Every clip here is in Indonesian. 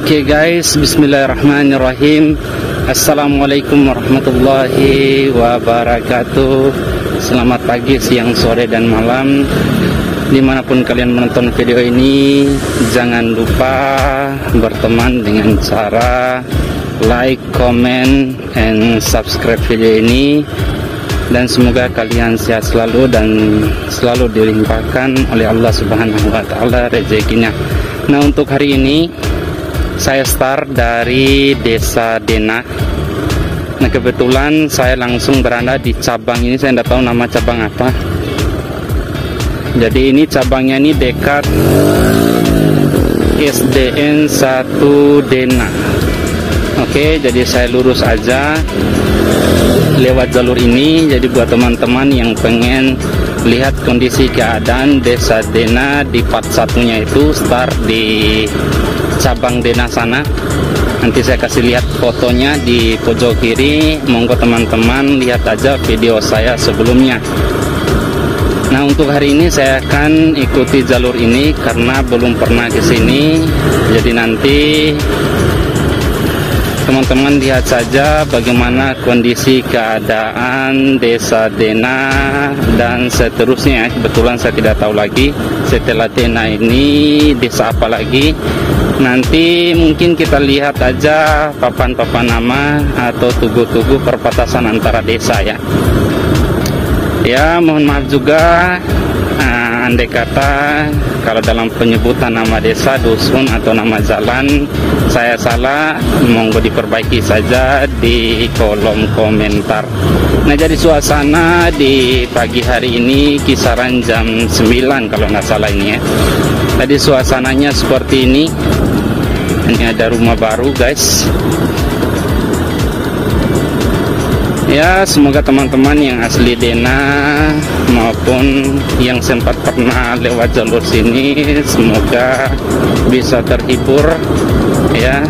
Oke guys, bismillahirrahmanirrahim. Assalamualaikum warahmatullahi wabarakatuh. Selamat pagi, siang, sore, dan malam dimanapun kalian menonton video ini. Jangan lupa berteman dengan cara like, comment, and subscribe video ini. Dan semoga kalian sehat selalu dan selalu dilimpahkan oleh Allah Subhanahu wa Ta'ala rezekinya. Nah, untuk hari ini saya start dari Desa Dena. Nah, kebetulan saya langsung berada di cabang ini. Saya tidak tahu nama cabang apa. Jadi ini cabangnya ini dekat SDN 1 Dena. Oke, jadi saya lurus aja lewat jalur ini. Jadi buat teman-teman yang pengen lihat kondisi keadaan Desa Dena di part satunya itu start di cabang Dena sana, nanti saya kasih lihat fotonya di pojok kiri. Monggo teman-teman lihat aja video saya sebelumnya. Nah, untuk hari ini saya akan ikuti jalur ini karena belum pernah ke sini. Jadi nanti teman-teman lihat saja bagaimana kondisi keadaan Desa Dena dan seterusnya. Kebetulan saya tidak tahu lagi setelah Dena ini desa apa lagi. Nanti mungkin kita lihat aja papan-papan nama atau tugu-tugu perbatasan antara desa ya. Ya, mohon maaf juga andai kata kalau dalam penyebutan nama desa, dusun, atau nama jalan saya salah, monggo diperbaiki saja di kolom komentar. Nah, jadi suasana di pagi hari ini kisaran jam 9 kalau nggak salah ini ya. Tadi suasananya seperti ini. Ini ada rumah baru guys. Ya, semoga teman-teman yang asli Dena maupun yang sempat pernah lewat jalur sini semoga bisa terhibur ya.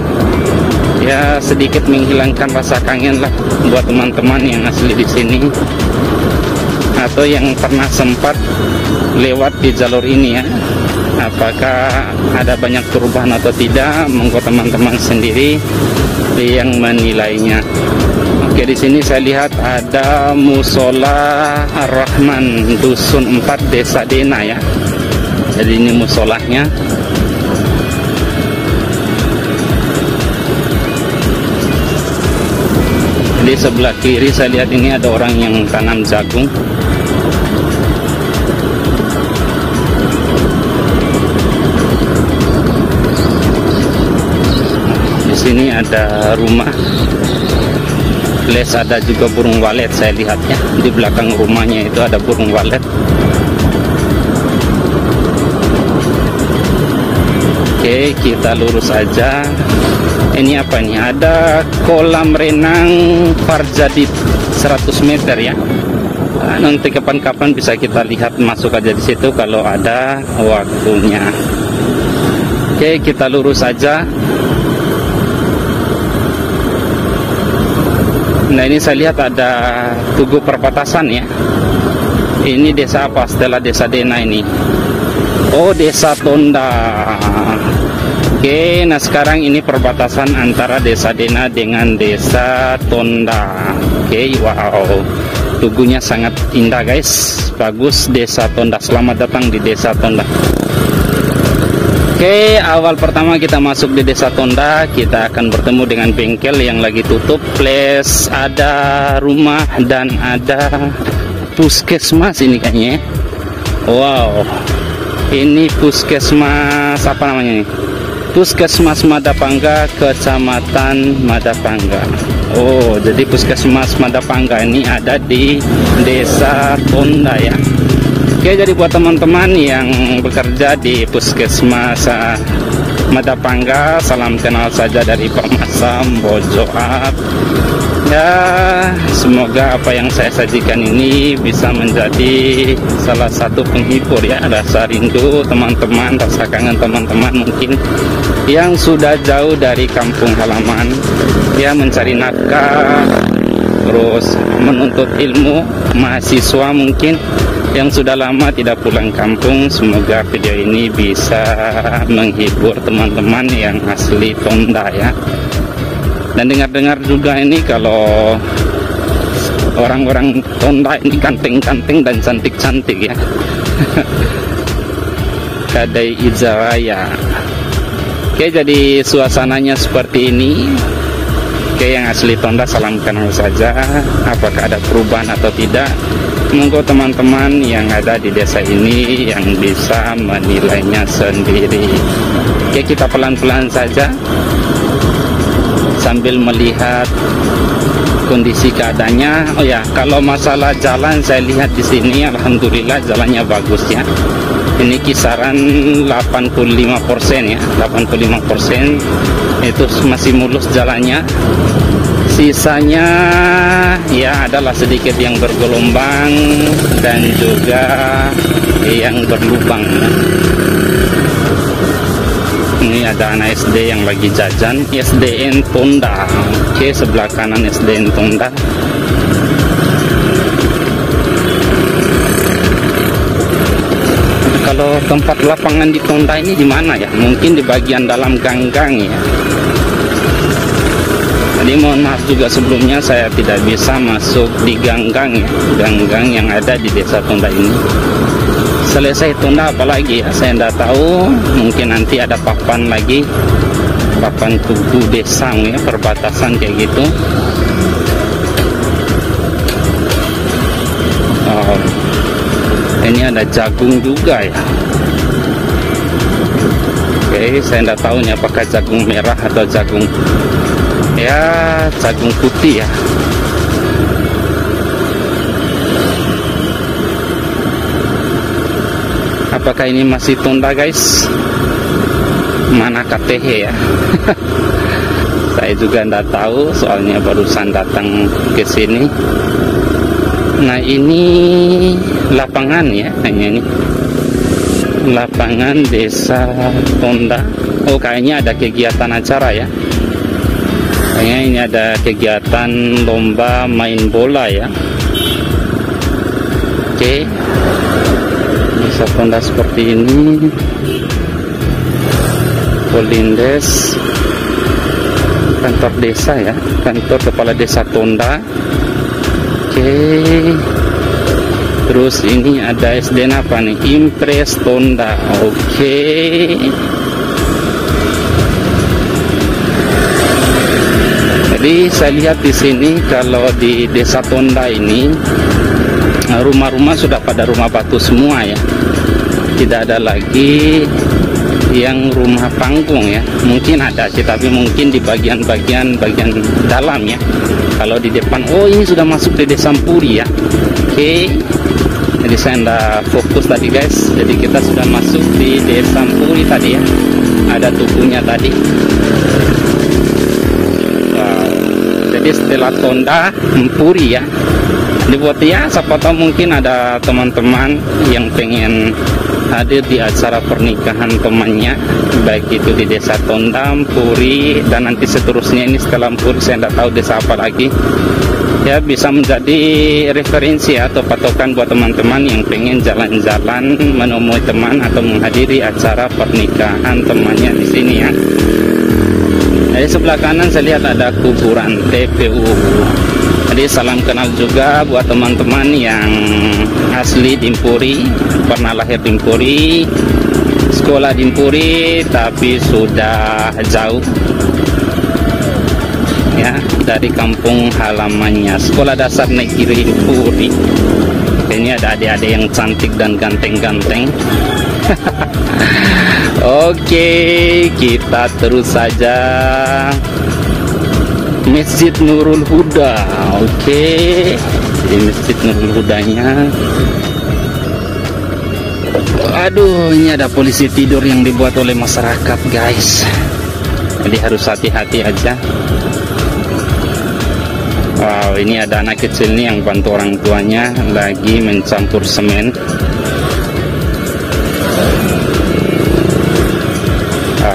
Ya, sedikit menghilangkan rasa kangen lah buat teman-teman yang asli di sini atau yang pernah sempat lewat di jalur ini ya. Apakah ada banyak perubahan atau tidak? Monggo teman-teman sendiri yang menilainya. Oke, di sini saya lihat ada Musola Ar-Rahman Dusun 4 Desa Dena ya. Jadi ini musolahnya. Di sebelah kiri saya lihat ini ada orang yang tanam jagung. Di sini ada rumah. Les ada juga burung walet saya lihatnya. Di belakang rumahnya itu ada burung walet. Oke, kita lurus aja. Ini apa ini? Ada kolam renang Farjadid 100 meter ya. Nah, nanti kapan-kapan bisa kita lihat masuk aja di situ kalau ada waktunya. Oke, kita lurus aja. Nah, ini saya lihat ada tugu perbatasan ya. Ini desa apa setelah Desa Dena ini? Oh, Desa Tonda. Oke, nah sekarang ini perbatasan antara Desa Dena dengan Desa Tonda. Oke, wow. Tugunya sangat indah guys. Bagus Desa Tonda. Selamat datang di Desa Tonda. Oke, awal pertama kita masuk di Desa Tonda, kita akan bertemu dengan bengkel yang lagi tutup, plus ada rumah dan ada puskesmas ini kayaknya. Wow, ini puskesmas apa namanya ini? Puskesmas Madapangga, Kecamatan Madapangga. Oh, jadi puskesmas Madapangga ini ada di Desa Tonda ya. Oke, jadi buat teman-teman yang bekerja di Puskesmas Madapangga, salam kenal saja dari Pak Masam Bojoat. Ya, semoga apa yang saya sajikan ini bisa menjadi salah satu penghibur ya. Rasa rindu teman-teman, rasa kangen teman-teman mungkin yang sudah jauh dari kampung halaman ya, mencari nafkah, terus menuntut ilmu, mahasiswa mungkin yang sudah lama tidak pulang kampung. Semoga video ini bisa menghibur teman-teman yang asli Tonda ya. Dan dengar-dengar juga ini kalau orang-orang Tonda ini ganteng-ganteng dan cantik-cantik ya. Kadai Izaraya. Oke, jadi suasananya seperti ini. Oke, yang asli Tonda salam kenal saja. Apakah ada perubahan atau tidak? Monggo teman-teman yang ada di desa ini yang bisa menilainya sendiri. Oke, kita pelan-pelan saja sambil melihat kondisi keadaannya. Oh ya, kalau masalah jalan saya lihat di sini alhamdulillah jalannya bagus ya. Ini kisaran 85% ya, 85% itu masih mulus jalannya. Sisanya ya adalah sedikit yang bergelombang dan juga yang berlubang. Ini ada anak SD yang lagi jajan, SDN Tonda. Oke, sebelah kanan SDN Tonda. Kalau tempat lapangan di Tonda ini di mana ya? Mungkin di bagian dalam gang-gang ya. Jadi mohon maaf juga sebelumnya saya tidak bisa masuk di gang-gang ya, gang-gang yang ada di desa Tonda ini. Selesai Tonda apalagi ya, saya tidak tahu. Mungkin nanti ada papan lagi, papan tugu desa ya, perbatasan kayak gitu. Oh, ini ada jagung juga ya. Oke, saya tidak tahu nih apakah jagung merah atau jagung ya, jagung putih ya. Apakah ini masih Tonda guys? Mana KTH ya? Saya juga tidak tahu, soalnya barusan datang ke sini. Nah, ini lapangan ya, hanya ini lapangan desa Tonda. Oh, kayaknya ada kegiatan acara ya. Kayaknya ini ada kegiatan lomba main bola ya. Oke, desa Tonda seperti ini. Polindes, kantor desa ya, kantor kepala desa Tonda. Oke, terus ini ada SDN apa nih? Impres Tonda. Oke. Jadi saya lihat di sini kalau di desa Tonda ini rumah-rumah sudah pada rumah batu semua ya. Tidak ada lagi yang rumah panggung ya. Mungkin ada sih, tapi mungkin di bagian dalam ya. Kalau di depan, oh ini sudah masuk di desa Mpuri ya. Oke. Jadi saya tidak fokus tadi guys. Jadi kita sudah masuk di desa Mpuri tadi ya. Ada tubuhnya tadi. Jadi setelah Tonda, Mpuri ya. Dibuat ya, siapa tahu mungkin ada teman-teman yang pengen hadir di acara pernikahan temannya, baik itu di desa Tonda, Mpuri, dan nanti seterusnya. Ini setelah Mpuri saya tidak tahu desa apa lagi. Ya, bisa menjadi referensi atau patokan buat teman-teman yang pengen jalan-jalan menemui teman atau menghadiri acara pernikahan temannya di sini ya. Jadi sebelah kanan saya lihat ada kuburan TPU. Jadi salam kenal juga buat teman-teman yang asli di Mpuri, pernah lahir di Mpuri, sekolah di Mpuri, tapi sudah jauh ya dari kampung halamannya. Sekolah dasar negeri Mpuri. Ini ada adik-adik yang cantik dan ganteng-ganteng. Oke, kita terus saja. Masjid Nurul Huda. Oke, di Masjid Nurul Hudanya. Aduh, ini ada polisi tidur yang dibuat oleh masyarakat guys. Jadi harus hati-hati aja. Wow, ini ada anak kecil nih yang bantu orang tuanya lagi mencampur semen.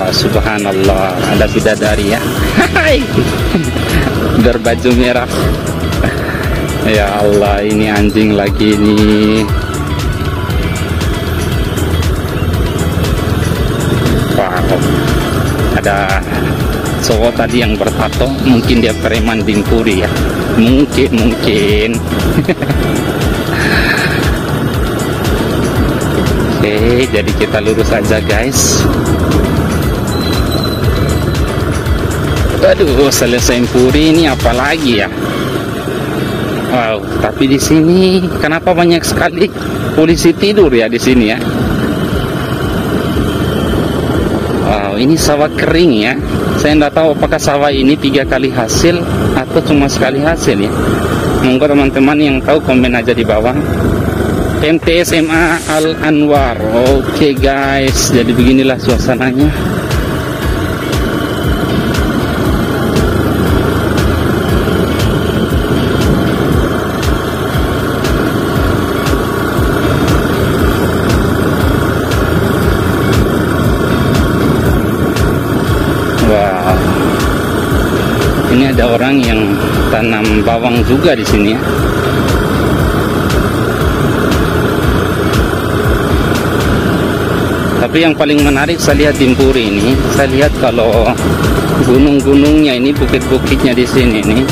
Subhanallah, ada bidadari ya. Hai, berbaju merah. Ya Allah, ini anjing lagi nih. ada cowok tadi yang bertato, mungkin dia preman Dimpuri ya, mungkin. Oke, jadi kita lurus aja guys. Aduh, selesai Puri ini apalagi ya. Wow, tapi di sini kenapa banyak sekali polisi tidur ya di sini ya? Wow, ini sawah kering ya. Saya tidak tahu apakah sawah ini 3 kali hasil atau cuma sekali hasil ya. Monggo teman-teman yang tahu komen aja di bawah. MT SMA Al Anwar. Oke guys, jadi beginilah suasananya. Wow, ini ada orang yang tanam bawang juga di sini ya. Tapi yang paling menarik saya lihat di Dimpuri ini, saya lihat kalau gunung-gunungnya ini, bukit-bukitnya di sini nih,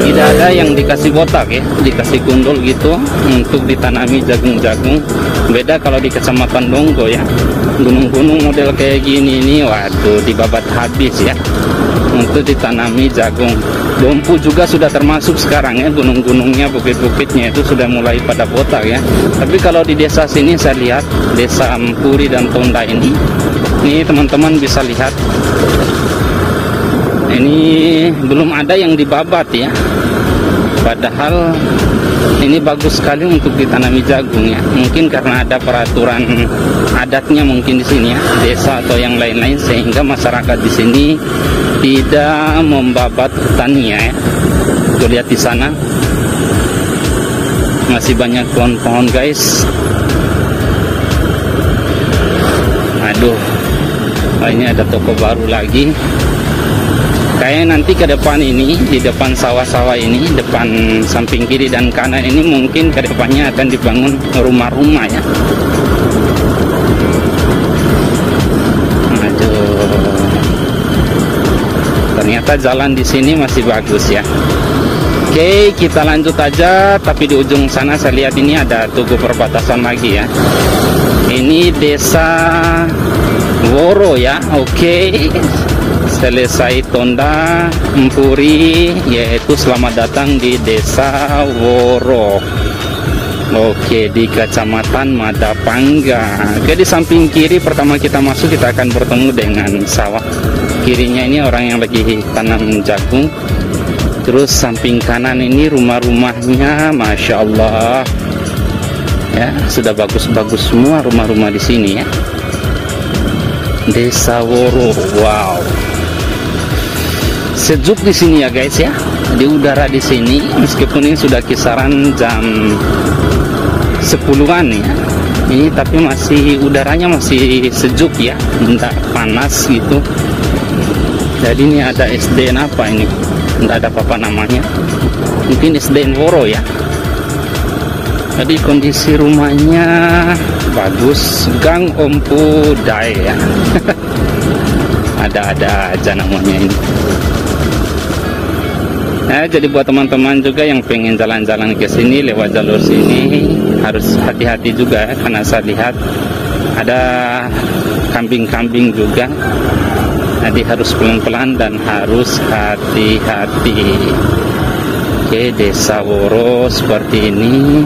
tidak ada yang dikasih botak ya, dikasih gundul gitu untuk ditanami jagung-jagung. Beda kalau di Kecamatan Donggo ya, gunung-gunung model kayak gini nih, waduh, dibabat habis ya untuk ditanami jagung. Dompu juga sudah termasuk sekarang ya, gunung-gunungnya, bukit-bukitnya itu sudah mulai pada botak ya. Tapi kalau di desa sini saya lihat, desa Ampuri dan Tonda ini teman-teman bisa lihat, ini belum ada yang dibabat ya. Padahal ini bagus sekali untuk ditanami jagung ya. Mungkin karena ada peraturan adatnya mungkin di sini ya, desa atau yang lain-lain, sehingga masyarakat di sini tidak membabat hutannya ya. Tuh lihat di sana masih banyak pohon-pohon guys. Aduh, ini ada toko baru lagi. Kayaknya nanti ke depan ini, di depan sawah-sawah ini, depan samping kiri dan kanan ini, mungkin ke depannya akan dibangun rumah-rumah ya. Aduh, ternyata jalan di sini masih bagus ya. Oke, kita lanjut aja. Tapi di ujung sana saya lihat ini ada tugu perbatasan lagi ya. Ini desa Woro ya. Oke, selesai Tonda Empuri, yaitu selamat datang di desa Woro. Oke, di Kecamatan Madapangga. Oke, di samping kiri pertama kita masuk, kita akan bertemu dengan sawah. Kirinya ini orang yang lagi tanam jagung. Terus samping kanan ini rumah-rumahnya, masya Allah ya, sudah bagus-bagus semua rumah-rumah di sini ya. Desa Woro, wow, sejuk di sini ya guys ya. Di udara di sini, meskipun ini sudah kisaran jam 10-an ya, ini tapi masih udaranya masih sejuk ya, tidak panas gitu. Jadi ini ada SDN apa ini? Tidak ada apa-apa namanya, mungkin SDN Woro ya. Jadi kondisi rumahnya bagus, Gang Ompu Dae ya. Ada aja namanya ini. Nah, jadi buat teman-teman juga yang pengen jalan-jalan ke sini lewat jalur sini, harus hati-hati juga ya, karena saya lihat ada kambing-kambing juga. Jadi harus pelan-pelan dan harus hati-hati. Oke, desa Woro seperti ini.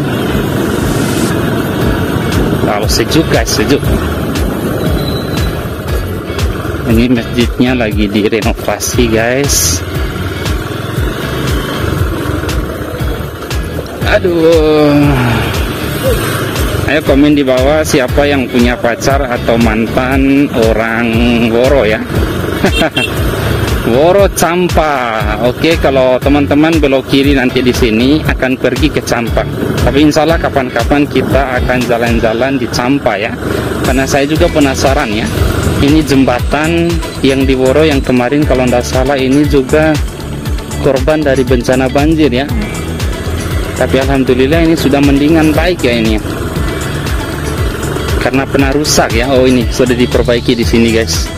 Kalau sejuk guys, sejuk. Ini masjidnya lagi direnovasi guys. Aduh. Ayo komen di bawah siapa yang punya pacar atau mantan orang Woro ya. Woro Campa. Oke, kalau teman-teman belok kiri nanti di sini akan pergi ke Campa. Tapi insya Allah kapan-kapan kita akan jalan-jalan di Campa ya. Karena saya juga penasaran ya. Ini jembatan yang di Woro yang kemarin kalau tidak salah ini juga korban dari bencana banjir ya. Tapi alhamdulillah ini sudah mendingan baik ya ini ya. Karena pernah rusak ya. Oh, ini sudah diperbaiki di sini guys.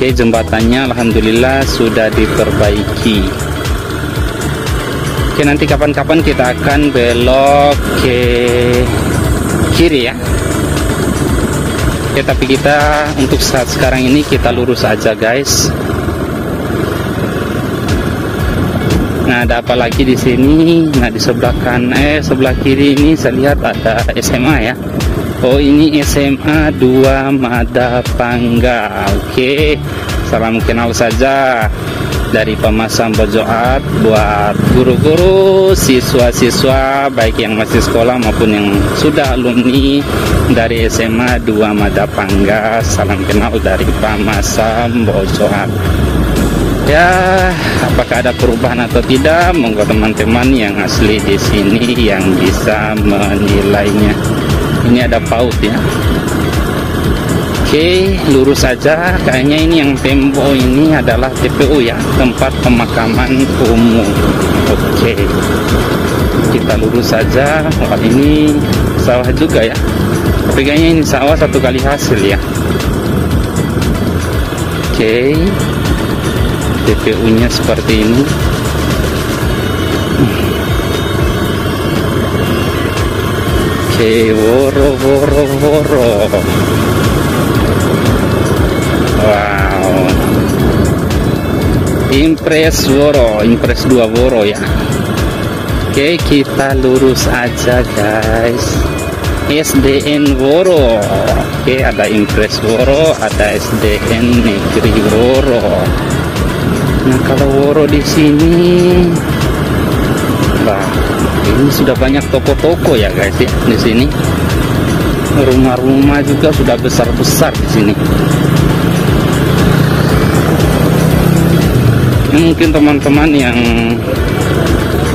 Oke, jembatannya alhamdulillah sudah diperbaiki. Oke, nanti kapan-kapan kita akan belok ke kiri ya. Oke, tapi kita untuk saat sekarang ini kita lurus aja guys. Nah, ada apa lagi di sini? Nah, di sebelah sebelah kiri ini saya lihat ada SMA ya. Oh, ini SMA 2 Madapangga. Oke, salam kenal saja dari Pemasam Bojoat buat guru-guru, siswa-siswa baik yang masih sekolah maupun yang sudah alumni dari SMA 2 Madapangga. Salam kenal dari Pemasam Bojoat. Ya, apakah ada perubahan atau tidak? Monggo teman-teman yang asli di sini yang bisa menilainya. Ini ada PAUD ya. Oke, lurus saja. Kayaknya ini yang tempo ini adalah TPU ya, tempat pemakaman umum. Oke, kita lurus saja. Wah, ini sawah juga ya. Tapi kayaknya ini sawah satu kali hasil ya. Oke, TPU nya seperti ini. Oke, woro. Wow, Impres Woro, Impres 2 Woro ya. Oke, kita lurus aja guys. SDN Woro. Oke, ada Impres Woro, ada SDN Negeri Woro. Nah, kalau Woro di sini, wah, ini sudah banyak toko-toko ya guys ya di sini. Rumah-rumah juga sudah besar-besar di sini. Mungkin teman-teman yang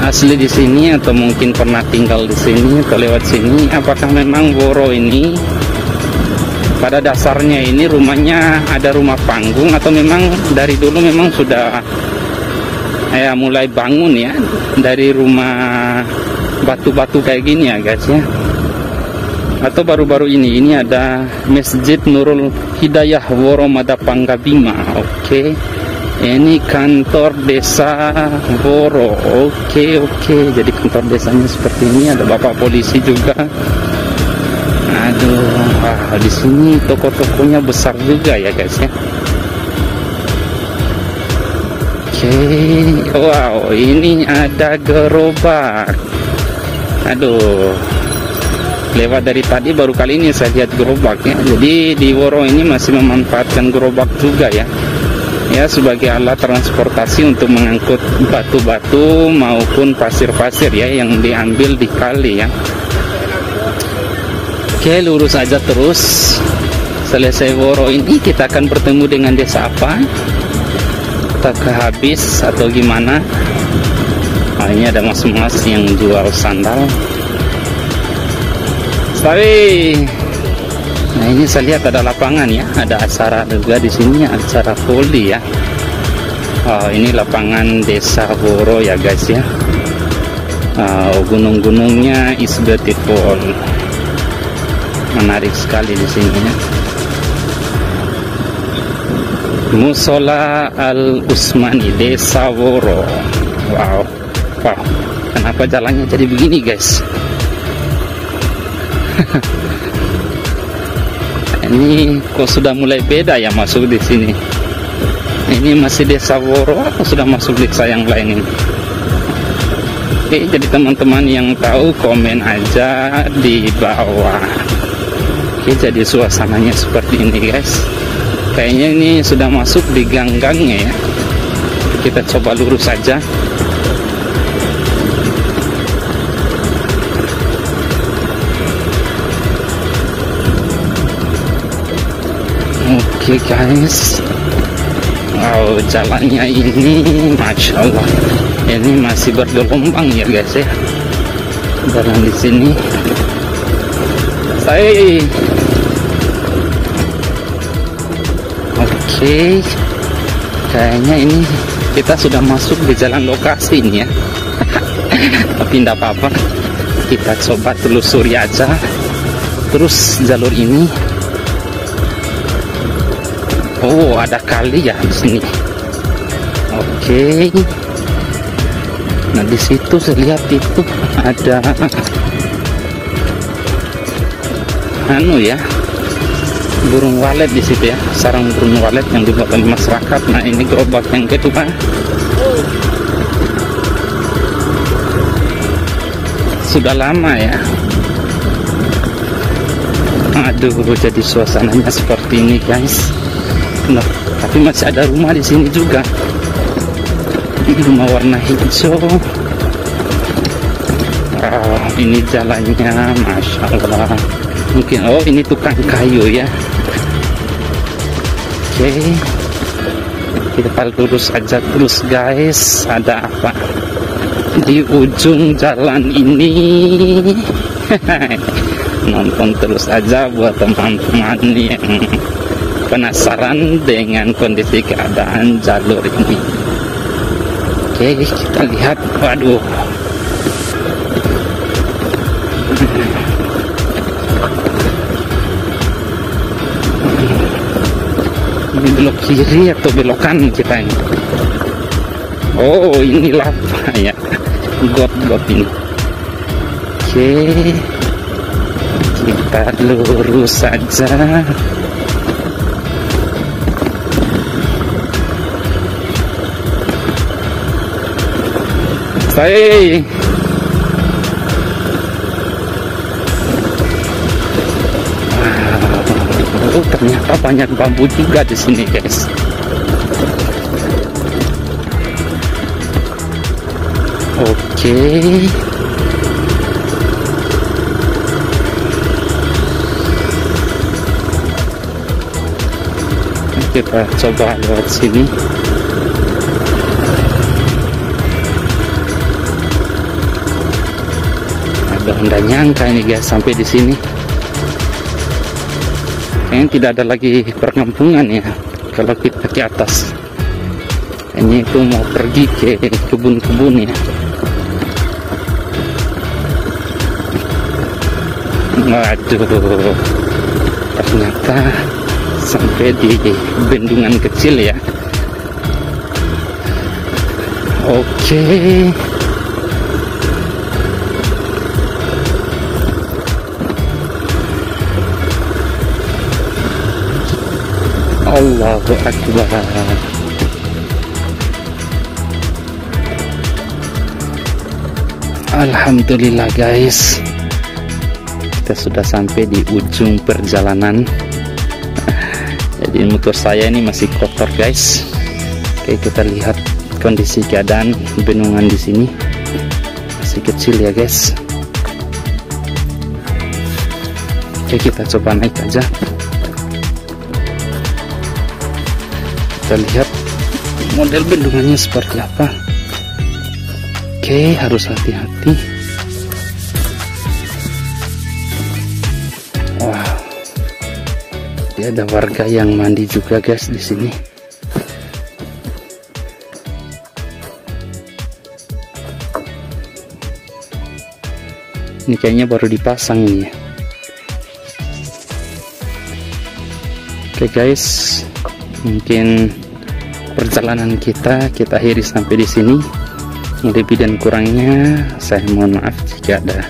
asli di sini atau mungkin pernah tinggal di sini atau lewat sini, apakah memang Woro ini pada dasarnya ini rumahnya ada rumah panggung atau memang dari dulu memang sudah ya mulai bangun ya dari rumah batu-batu kayak gini ya guys ya, atau baru-baru ini ada Masjid Nurul Hidayah Woro Madapangga Bima. Oke, ini kantor desa Woro. Oke, jadi kantor desanya seperti ini. Ada bapak polisi juga. Aduh, wah, di sini toko-tokonya besar juga ya guys ya. Oke, wow, ini ada gerobak. Aduh, lewat dari tadi baru kali ini saya lihat gerobak ya. Jadi di Woro ini masih memanfaatkan gerobak juga ya. Ya, sebagai alat transportasi untuk mengangkut batu-batu maupun pasir-pasir ya yang diambil di kali ya. Oke, lurus aja terus. Selesai Woro ini kita akan bertemu dengan desa apa? Apakah habis atau gimana? Nah, ini ada mas-mas yang jual sandal. Tapi nah, ini saya lihat ada lapangan ya, ada acara juga di sini, acara voli ya. Oh, ini lapangan desa Woro ya guys ya. Gunung-gunungnya is beautiful, menarik sekali di sini ya. Musola Al Usmani Desa Woro. Wow, kenapa jalannya jadi begini guys? Ini kok sudah mulai beda ya masuk di sini. Ini masih desa Woro atau sudah masuk desa yang lain ini? Oke, jadi teman-teman yang tahu komen aja di bawah. Oke, jadi suasananya seperti ini guys. Kayaknya ini sudah masuk di gang-gangnya ya. Kita coba lurus saja. Oke guys, wow, jalannya ini Masya Allah, ini masih bergelombang ya guys ya, jalan di sini. Oke, kayaknya ini kita sudah masuk di jalan lokasi ini ya. Tapi tidak apa-apa, kita coba telusuri aja terus jalur ini. Oh, ada kali ya di sini. Oke. Nah, di situ saya lihat itu ada anu ya, burung walet di situ ya, sarang burung walet yang dibuat oleh masyarakat. Nah, ini gerobak yang kedua. Sudah lama ya. Aduh, jadi suasananya seperti ini guys. Nah, tapi masih ada rumah di sini juga. Ini rumah warna hijau. Oh, ini jalannya, masya Allah. Mungkin, oh ini tukang kayu ya. Oke, kita lurus aja terus guys. Ada apa di ujung jalan ini? Nonton terus aja buat teman-teman yang penasaran dengan kondisi keadaan jalur ini. Oke, kita lihat. Waduh, ini belok kiri atau belok kanan kita ini? Oh, ini lava ya, got-got ini. Oke, kita lurus saja. Hai. Oh, ternyata banyak bambu juga di sini guys. Oke. Kita coba lewat sini. Nggak nyangka ini guys sampai di sini. Kayaknya tidak ada lagi perkampungan ya kalau kita ke atas. Ini itu mau pergi ke kebun-kebun ya. Waduh, ternyata sampai di bendungan kecil ya. Oke. Allahu Akbar. Alhamdulillah guys, kita sudah sampai di ujung perjalanan. Jadi motor saya ini masih kotor guys. Oke, kita lihat kondisi keadaan bendungan di sini masih kecil ya guys. Oke, kita coba naik aja. Kita lihat model bendungannya seperti apa. Oke, harus hati-hati. Wah, dia ada warga yang mandi juga guys di sini. Ini kayaknya baru dipasang ini. Oke guys, mungkin perjalanan kita akhiri sampai di sini. Lebih dan kurangnya saya mohon maaf jika ada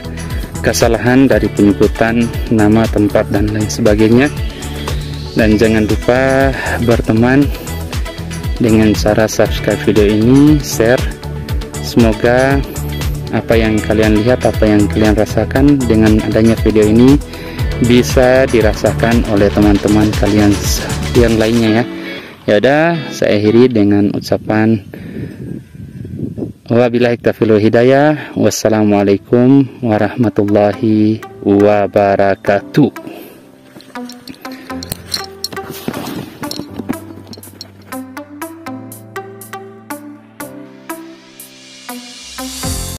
kesalahan dari penyebutan nama, tempat dan lain sebagainya. Dan jangan lupa berteman dengan cara subscribe video ini, share. Semoga apa yang kalian lihat, apa yang kalian rasakan dengan adanya video ini bisa dirasakan oleh teman-teman kalian yang lainnya ya. Ya udah, saya akhiri dengan ucapan wabillahi taufiq wal hidayah. Wassalamualaikum warahmatullahi wabarakatuh.